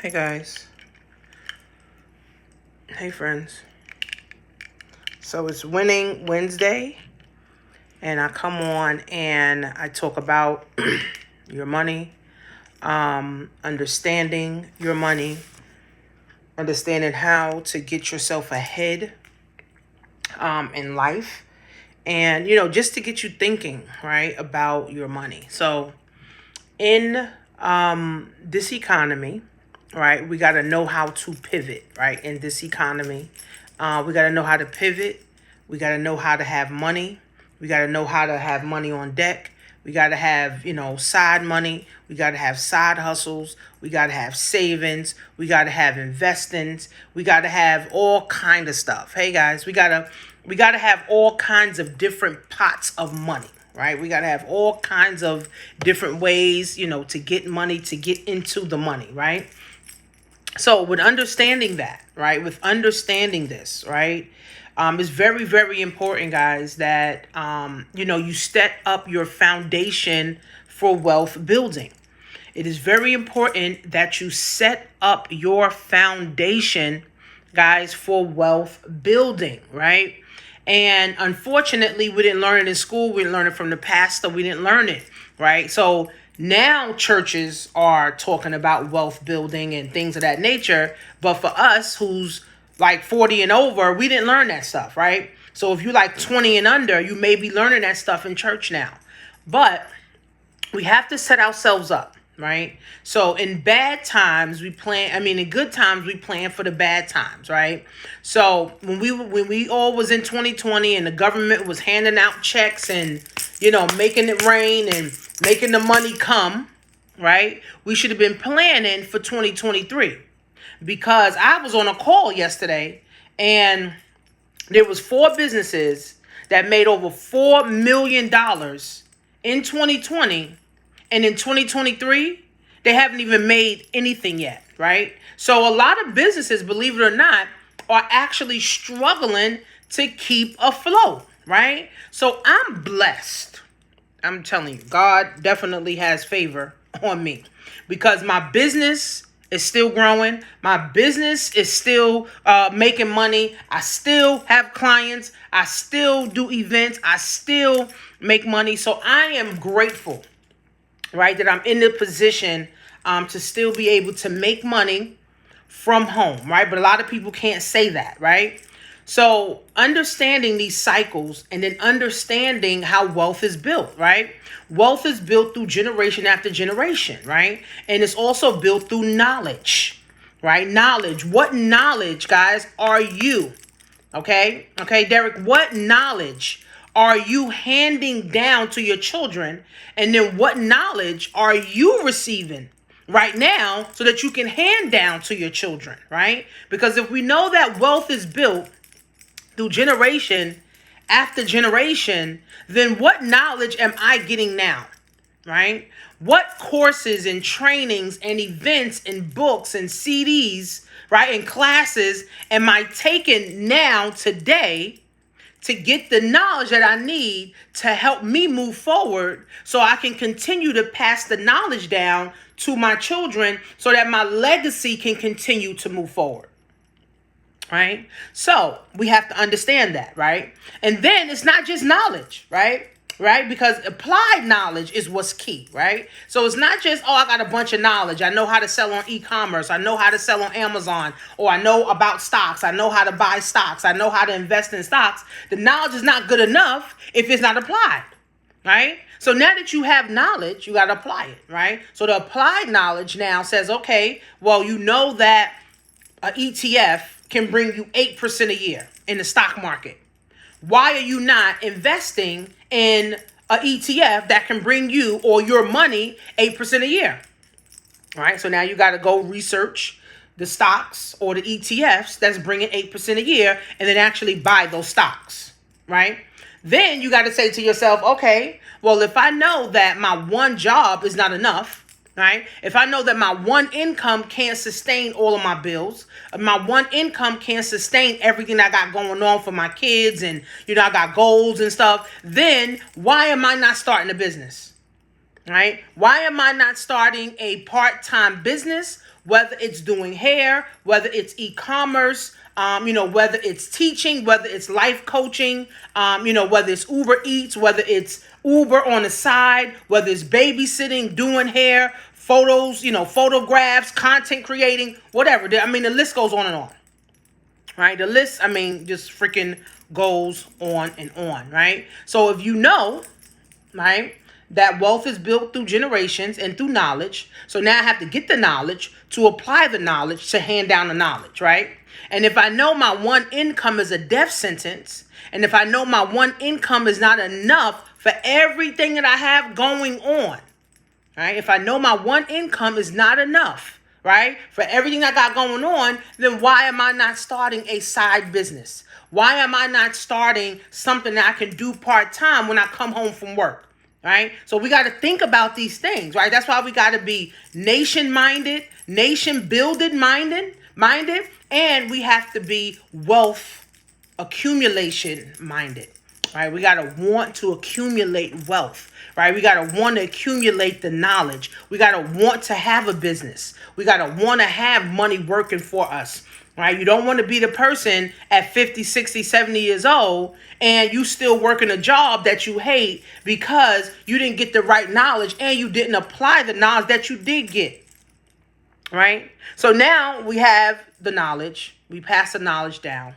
Hey guys. Hey friends. So it's Winning Wednesday, and I come on and I talk about your money, understanding your money, understanding how to get yourself ahead in life, and just to get you thinking, right, about your money. So in this economy, right, we got to know how to pivot, right? In this economy, we got to know how to pivot. We got to know how to have money. We got to know how to have money on deck. We got to have, side money. We got to have side hustles. We got to have savings. We got to have investings. We got to have all kind of stuff. Hey guys, we got to have all kinds of different pots of money. Right? We got to have all kinds of different ways, to get money, to get into the money, right? So with understanding that, right, with understanding this, right, it's very, very important, guys, that, you set up your foundation for wealth building. It is very important that you set up your foundation, guys, for wealth building, right? And unfortunately, we didn't learn it in school. We didn't learn it from the pastor. We didn't learn it, right? So now churches are talking about wealth building and things of that nature. But for us who's like 40 and over, we didn't learn that stuff, right? So if you're like 20 and under, you may be learning that stuff in church now. But we have to set ourselves up. Right. So in bad times, in good times, we plan for the bad times. Right. So when we all was in 2020 and the government was handing out checks and, making it rain and making the money come. Right. We should have been planning for 2023, because I was on a call yesterday and there was 4 businesses that made over $4 million in 2020. And in 2023, they haven't even made anything yet, right? So a lot of businesses, believe it or not, are actually struggling to keep afloat, right? So I'm blessed. I'm telling you, God definitely has favor on me, because my business is still growing. My business is still making money. I still have clients. I still do events. I still make money. So I am grateful, right, that I'm in the position to still be able to make money from home, right? But a lot of people can't say that, right? So understanding these cycles and then understanding how wealth is built, right? Wealth is built through generation after generation, right? And it's also built through knowledge, right? Knowledge. What knowledge, guys, are you? Okay, Derek, what knowledge are you handing down to your children? And then what knowledge are you receiving right now so that you can hand down to your children, right? Because if we know that wealth is built through generation after generation, then what knowledge am I getting now, right? What courses and trainings and events and books and CDs, right, and classes am I taking now today to get the knowledge that I need to help me move forward, so I can continue to pass the knowledge down to my children so that my legacy can continue to move forward, right? So we have to understand that, right? And then it's not just knowledge, right? Because applied knowledge is what's key, right? So it's not just, I got a bunch of knowledge. I know how to sell on e-commerce. I know how to sell on Amazon, or I know about stocks. I know how to buy stocks. I know how to invest in stocks. The knowledge is not good enough if it's not applied, right? So now that you have knowledge, you got to apply it, right? So the applied knowledge now says, okay, well, you know that an ETF can bring you 8% a year in the stock market. Why are you not investing in an ETF that can bring you or your money 8% a year? All right. So now you got to go research the stocks or the ETFs that's bringing 8% a year, and then actually buy those stocks. Right. Then you got to say to yourself, okay, well, if I know that my one job is not enough, right? If I know that my one income can't sustain all of my bills, my one income can't sustain everything I got going on for my kids, and, I got goals and stuff, then why am I not starting a business, right? Why am I not starting a part-time business? whether it's doing hair, whether it's e-commerce, whether it's teaching, whether it's life coaching, whether it's Uber Eats, whether it's Uber on the side, whether it's babysitting, doing hair, photos, photographs, content creating, whatever. I mean, the list goes on and on, right? The list, just freaking goes on and on, right? So if you know, right, that wealth is built through generations and through knowledge. So now I have to get the knowledge to apply the knowledge to hand down the knowledge, right? And if I know my one income is a death sentence, and if I know my one income is not enough for everything that I have going on, right? If I know my one income is not enough, right, for everything I got going on, then why am I not starting a side business? Why am I not starting something that I can do part-time when I come home from work? Right? So we got to think about these things, right? That's why we got to be nation-minded, nation-building minded, and we have to be wealth accumulation minded, right? We got to want to accumulate wealth, right? We got to want to accumulate the knowledge. We got to want to have a business. We got to want to have money working for us, right? You don't want to be the person at 50, 60, 70 years old and you still working a job that you hate because you didn't get the right knowledge and you didn't apply the knowledge that you did get, right? So now we have the knowledge. We pass the knowledge down.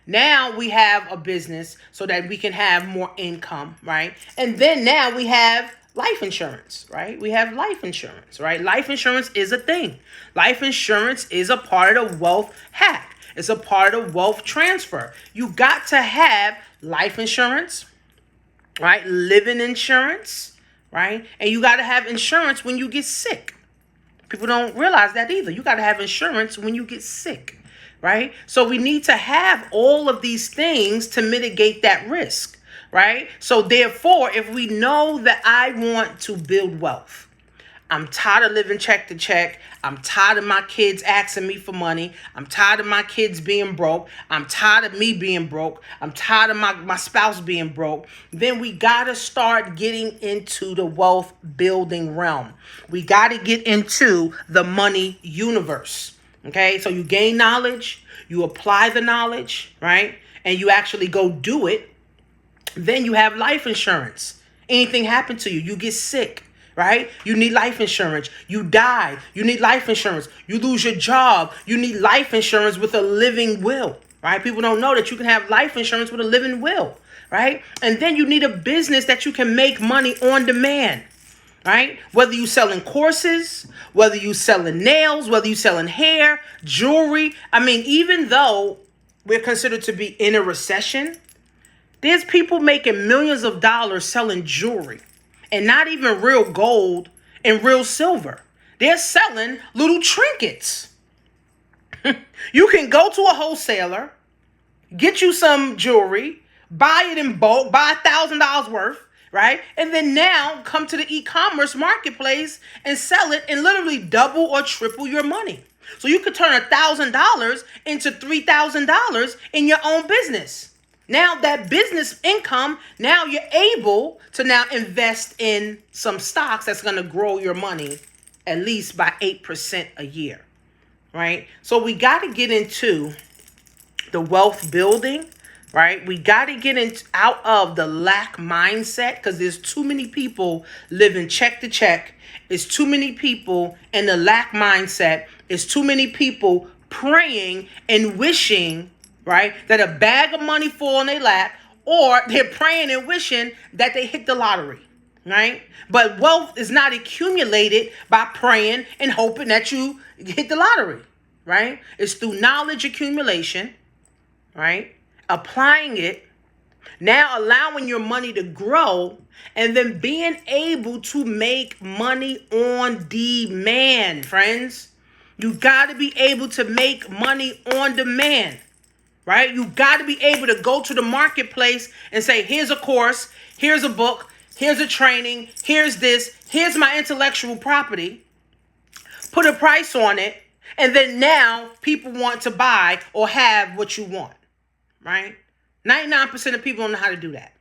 Now we have a business so that we can have more income, right? And then now we have life insurance, right? We have life insurance, right? Life insurance is a thing. Life insurance is a part of the wealth hack. It's a part of wealth transfer. You got to have life insurance, right? Living insurance, right? And you got to have insurance when you get sick. People don't realize that either. You got to have insurance when you get sick, right? So we need to have all of these things to mitigate that risk, right? So therefore, if we know that I want to build wealth, I'm tired of living check to check. I'm tired of my kids asking me for money. I'm tired of my kids being broke. I'm tired of me being broke. I'm tired of my spouse being broke. Then we got to start getting into the wealth building realm. We got to get into the money universe. Okay, so you gain knowledge, you apply the knowledge, right? And you actually go do it. Then you have life insurance. Anything happen to you, you get sick, right? You need life insurance. You die, you need life insurance. You lose your job, you need life insurance with a living will, right? People don't know that you can have life insurance with a living will, right? And then you need a business that you can make money on demand, right? Whether you selling courses, whether you selling nails, whether you selling hair, jewelry. Even though we're considered to be in a recession, there's people making millions of dollars selling jewelry and not even real gold and real silver. They're selling little trinkets. You can go to a wholesaler, get you some jewelry, buy it in bulk, buy $1,000 worth, right? And then now come to the e-commerce marketplace and sell it and literally double or triple your money. So you could turn $1,000 into $3,000 in your own business. Now that business income, now you're able to now invest in some stocks that's going to grow your money at least by 8% a year, right? So we got to get into the wealth building, right? We got to get out of the lack mindset because there's too many people living check to check. It's too many people in the lack mindset. It's too many people praying and wishing, right, that a bag of money fall in their lap, or they're praying and wishing that they hit the lottery, right? But wealth is not accumulated by praying and hoping that you hit the lottery, right? It's through knowledge accumulation, right? Applying it, now allowing your money to grow, and then being able to make money on demand, friends. You got to be able to make money on demand, right? You got to be able to go to the marketplace and say, here's a course, here's a book, here's a training, here's this, here's my intellectual property, put a price on it, and then now people want to buy or have what you want, right? 99% of people don't know how to do that,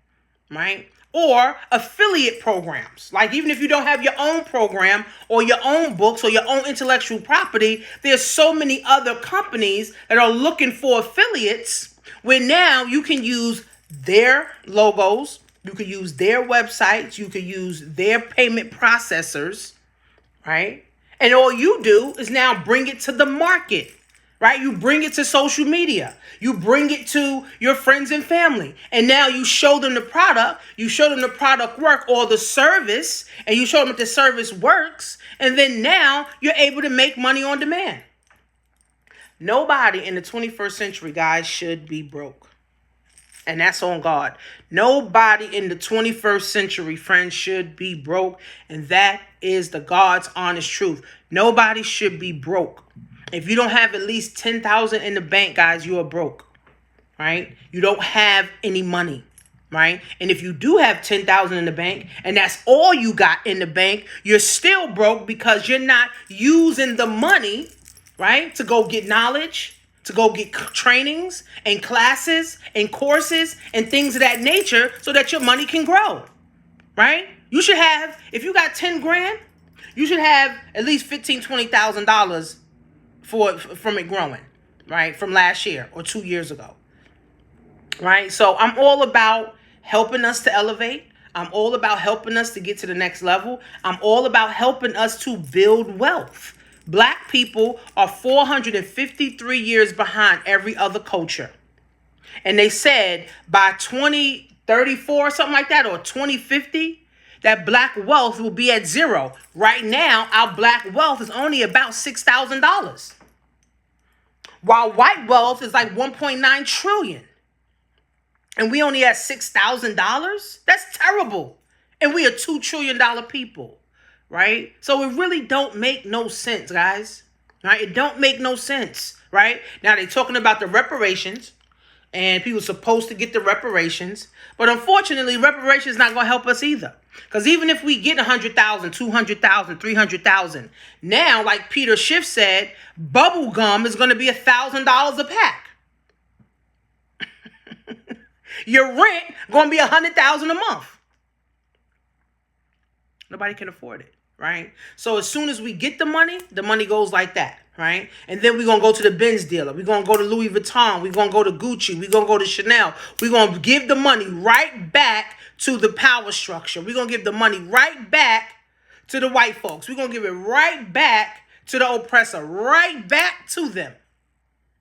right? or affiliate programs. Like even if you don't have your own program or your own books or your own intellectual property, there's so many other companies that are looking for affiliates where now you can use their logos, you could use their websites, you could use their payment processors, right? And all you do is now bring it to the market, right? You bring it to social media. You bring it to your friends and family. And now you show them the product. You show them the product work or the service. And you show them that the service works. And then now you're able to make money on demand. Nobody in the 21st century, guys, should be broke. And that's on God. Nobody in the 21st century, friends, should be broke. And that is the God's honest truth. Nobody should be broke. If you don't have at least 10,000 in the bank, guys, you are broke, right? You don't have any money, right? And if you do have 10,000 in the bank and that's all you got in the bank, you're still broke because you're not using the money, right, to go get knowledge, to go get trainings and classes and courses and things of that nature so that your money can grow, right? You should have, if you got 10 grand, you should have at least $15,000, $20,000 from it growing, right? From last year or 2 years ago, right? So I'm all about helping us to elevate. I'm all about helping us to get to the next level. I'm all about helping us to build wealth. Black people are 453 years behind every other culture. And they said by 2034, something like that, or 2050, that black wealth will be at zero. Right now, our black wealth is only about $6,000. While white wealth is like 1.9 trillion. And we only at $6,000? That's terrible. And we are $2 trillion people, right? So it really don't make no sense, guys. Right? It don't make no sense, right? Now they're talking about the reparations. And people are supposed to get the reparations. But unfortunately, reparations is not going to help us either. Because even if we get 100,000, 200,000, 300,000, now, like Peter Schiff said, bubble gum is going to be $1,000 a pack. Your rent going to be $100,000 a month. Nobody can afford it, right? So as soon as we get the money goes like that, right? And then we're going to go to the Benz dealer. We're going to go to Louis Vuitton. We're going to go to Gucci. We're going to go to Chanel. We're going to give the money right back to the power structure. We're going to give the money right back to the white folks. We're going to give it right back to the oppressor, right back to them.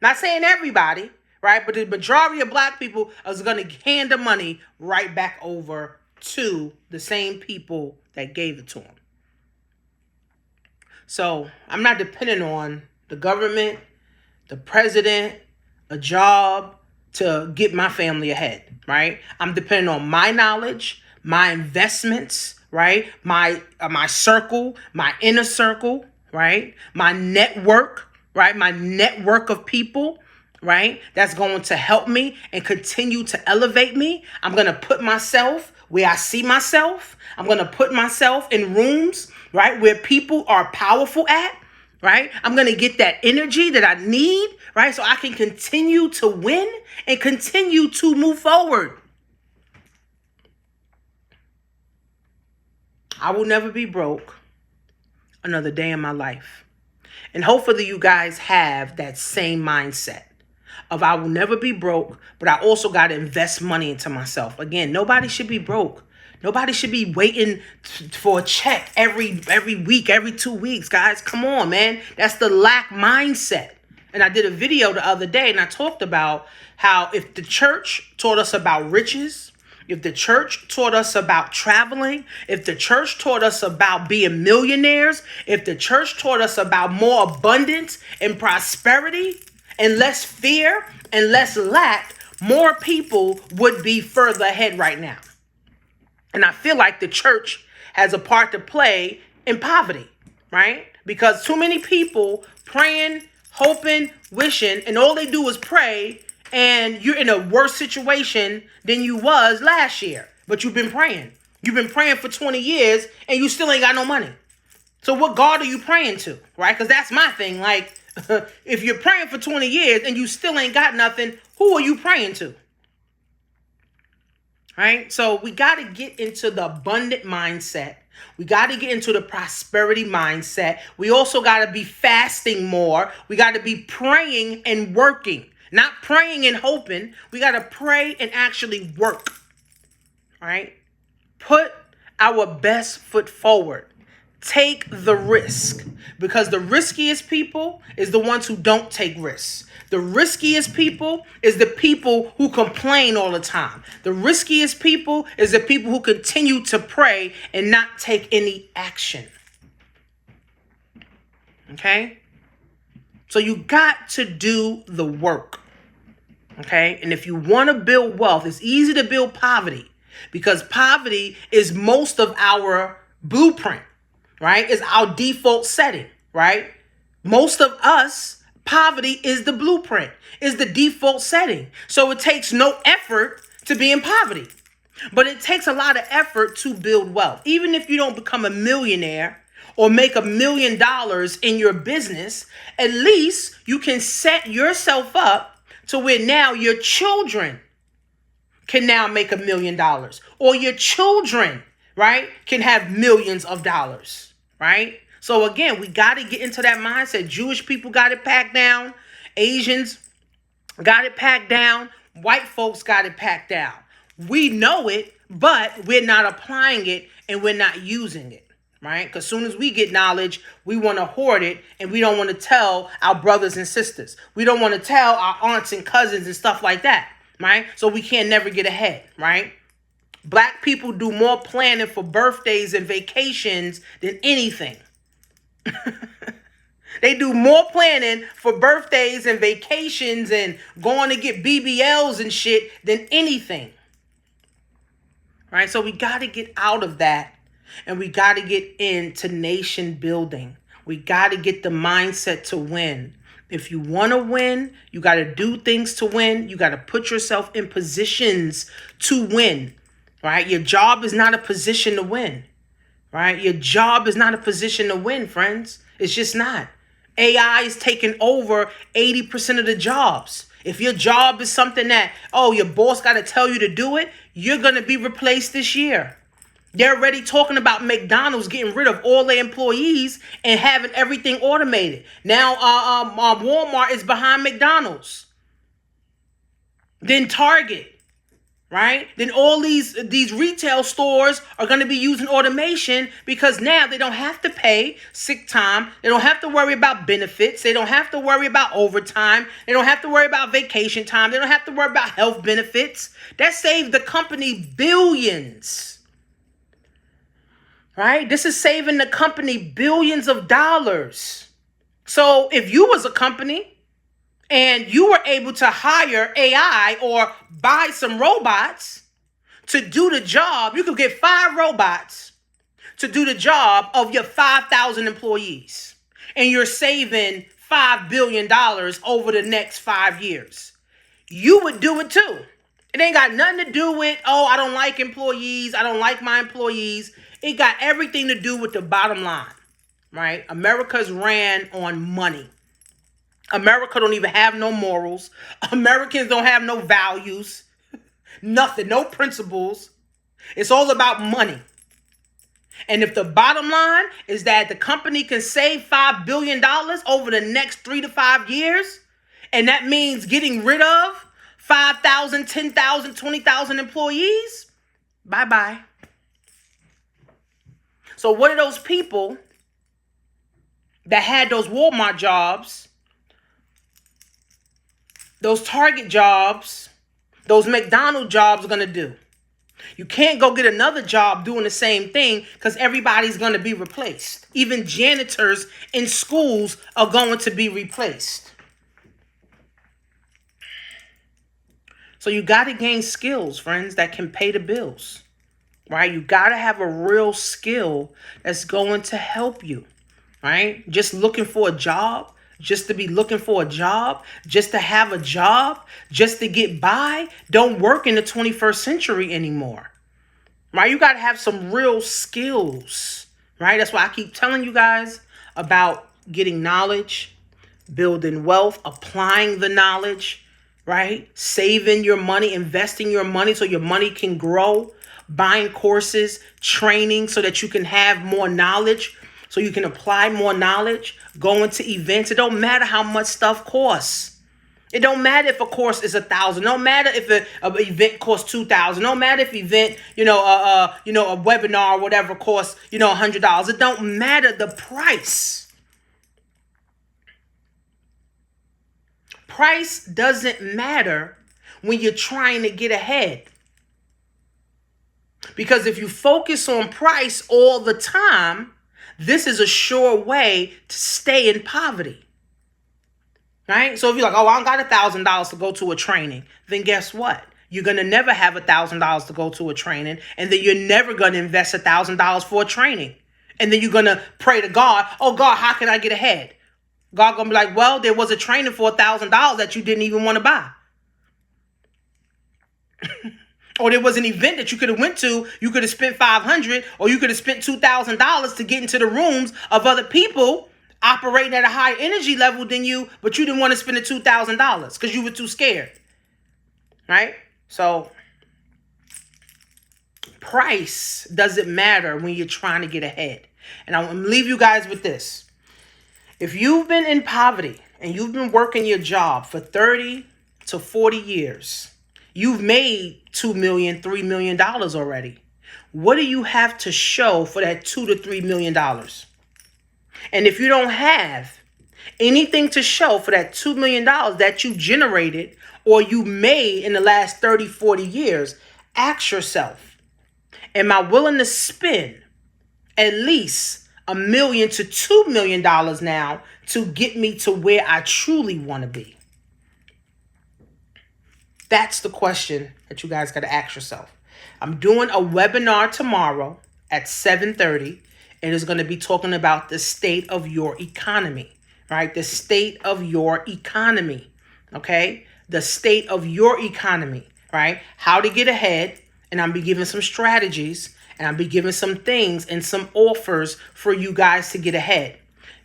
Not saying everybody, right? But the majority of black people is going to hand the money right back over to the same people that gave it to them. So I'm not depending on the government, the president, a job to get my family ahead, right? I'm depending on my knowledge, my investments, right? My circle, my inner circle, right? My network, right? My network of people, right? That's going to help me and continue to elevate me. I'm going to put myself where I see myself. I'm going to put myself in rooms, right, where people are powerful at, right? I'm going to get that energy that I need, right, so I can continue to win and continue to move forward. I will never be broke another day in my life. And hopefully you guys have that same mindset of I will never be broke, but I also got to invest money into myself. Again, nobody should be broke. Nobody should be waiting for a check every week, every 2 weeks. Guys, come on, man. That's the lack mindset. And I did a video the other day and I talked about how if the church taught us about riches, if the church taught us about traveling, if the church taught us about being millionaires, if the church taught us about more abundance and prosperity and less fear and less lack, more people would be further ahead right now. And I feel like the church has a part to play in poverty, right? Because too many people praying, hoping, wishing, and all they do is pray, and you're in a worse situation than you was last year. But you've been praying. You've been praying for 20 years, and you still ain't got no money. So what God are you praying to, right? Because that's my thing. Like, if you're praying for 20 years and you still ain't got nothing, who are you praying to? right? So we got to get into the abundant mindset. We got to get into the prosperity mindset. We also got to be fasting more. We got to be praying and working, not praying and hoping. We got to pray and actually work, right? Put our best foot forward. Take the risk, because the riskiest people is the ones who don't take risks. The riskiest people is the people who complain all the time. The riskiest people is the people who continue to pray and not take any action. Okay? So you got to do the work. Okay? And if you want to build wealth, it's easy to build poverty, because poverty is most of our blueprint, right? It's our default setting, right? Most of us, poverty is the blueprint, is the default setting. So it takes no effort to be in poverty, but it takes a lot of effort to build wealth. Even if you don't become a millionaire or make $1 million in your business, at least you can set yourself up to where now your children can now make $1 million, or your children, right, can have millions of dollars, right? So again, we got to get into that mindset. Jewish people got it packed down. Asians got it packed down. White folks got it packed down. We know it, but we're not applying it and we're not using it, right? Because as soon as we get knowledge, we want to hoard it, and we don't want to tell our brothers and sisters. We don't want to tell our aunts and cousins and stuff like that, right? So we can't never get ahead, right? Black people do more planning for birthdays and vacations than anything. They do more planning for birthdays and vacations and going to get BBLs and shit than anything. Right? So we got to get out of that, and we got to get into nation building. We got to get the mindset to win. If you want to win, you got to do things to win. You got to put yourself in positions to win. Right? Your job is not a position to win. Right? Your job is not a position to win, friends. It's just not. AI is taking over 80% of the jobs. If your job is something that, your boss got to tell you to do it, you're going to be replaced this year. They're already talking about McDonald's getting rid of all their employees and having everything automated. Now, Walmart is behind McDonald's. Then Target. Right? Then all these retail stores are going to be using automation, because now they don't have to pay sick time. They don't have to worry about benefits. They don't have to worry about overtime. They don't have to worry about vacation time. They don't have to worry about health benefits. That saved the company billions. Right? This is saving the company billions of dollars. So if you was a company and you were able to hire AI or buy some robots to do the job, you could get 5 robots to do the job of your 5,000 employees. And you're saving $5 billion over the next 5 years. You would do it too. It ain't got nothing to do with, I don't like employees. I don't like my employees. It got everything to do with the bottom line, right? America's ran on money. America don't even have no morals. Americans don't have no values. Nothing, no principles. It's all about money. And if the bottom line is that the company can save $5 billion over the next 3 to 5 years, and that means getting rid of 5,000, 10,000, 20,000 employees, bye-bye. So what are those people that had those Walmart jobs, those Target jobs, those McDonald's jobs are going to do? You can't go get another job doing the same thing, because everybody's going to be replaced. Even janitors in schools are going to be replaced. So you got to gain skills, friends, that can pay the bills, right? You got to have a real skill that's going to help you, right? Just looking for a job, just to be looking for a job, just to have a job, just to get by, don't work in the 21st century anymore, right? You got to have some real skills, right? That's why I keep telling you guys about getting knowledge, building wealth, applying the knowledge, right? Saving your money, investing your money so your money can grow, buying courses, training so that you can have more knowledge, so you can apply more knowledge, going to events. It don't matter how much stuff costs. It don't matter if a course is $1,000. No matter if an event costs $2,000. No matter if event, a webinar or whatever costs, $100. It don't matter the price. Price doesn't matter when you're trying to get ahead. Because if you focus on price all the time, this is a sure way to stay in poverty. Right? So if you're like, oh, I don't got $1,000 to go to a training, then guess what? You're going to never have $1,000 to go to a training. And then you're never going to invest $1,000 for a training. And then you're going to pray to God, oh, God, how can I get ahead? God going to be like, well, there was a training for $1,000 that you didn't even want to buy. Or there was an event that you could have went to. You could have spent $500 or you could have spent $2,000 to get into the rooms of other people operating at a higher energy level than you, but you didn't want to spend the $2,000 because you were too scared. Right? So price doesn't matter when you're trying to get ahead. And I'm going to leave you guys with this. If you've been in poverty and you've been working your job for 30 to 40 years, you've made $2 million, $3 million already. What do you have to show for that $2 to $3 million? And if you don't have anything to show for that $2 million that you generated or you made in the last 30, 40 years, ask yourself, am I willing to spend at least $1 million to $2 million now to get me to where I truly want to be? That's the question that you guys got to ask yourself. I'm doing a webinar tomorrow at 7:30. And it's going to be talking about the state of your economy, right? The state of your economy, okay? The state of your economy, right? How to get ahead. And I'll be giving some strategies and I'll be giving some things and some offers for you guys to get ahead.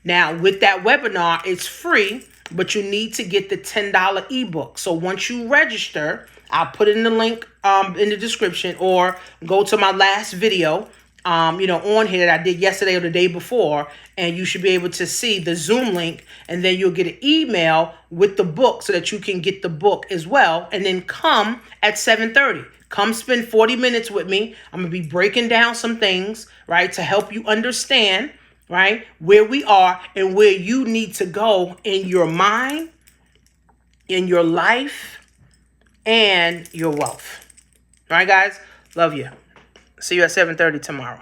Now, with that webinar, it's free, but you need to get the $10 ebook. So once you register, I'll put it in the link in the description or go to my last video on here that I did yesterday or the day before, and you should be able to see the Zoom link, and then you'll get an email with the book so that you can get the book as well, and then come at 7:30. Come spend 40 minutes with me. I'm going to be breaking down some things, right, to help you understand, right, where we are and where you need to go in your mind, in your life, and your wealth. All right, guys? Love you. See you at 7:30 tomorrow.